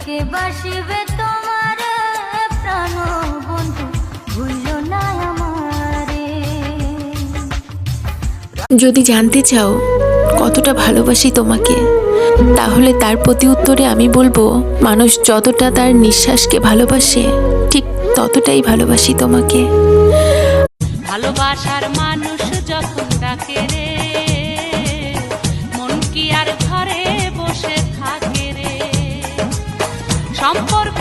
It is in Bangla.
কে বাসিবে তোমার প্রাণ বন্ধু, ভুইলো না আমারে। যদি জানতে চাও কতটা ভালোবাসি তোমাকে, তাহলে তার প্রতি উত্তরে আমি বলবো, মানুষ যতটা তার নিঃশ্বাসকে ভালোবাসে ঠিক ততটাই ভালোবাসি তোমাকে। ভালোবাসার মানুষ যখন ডাকে রে, মন কি আর ঘরে বসে থাকে রে। সম্পর্ক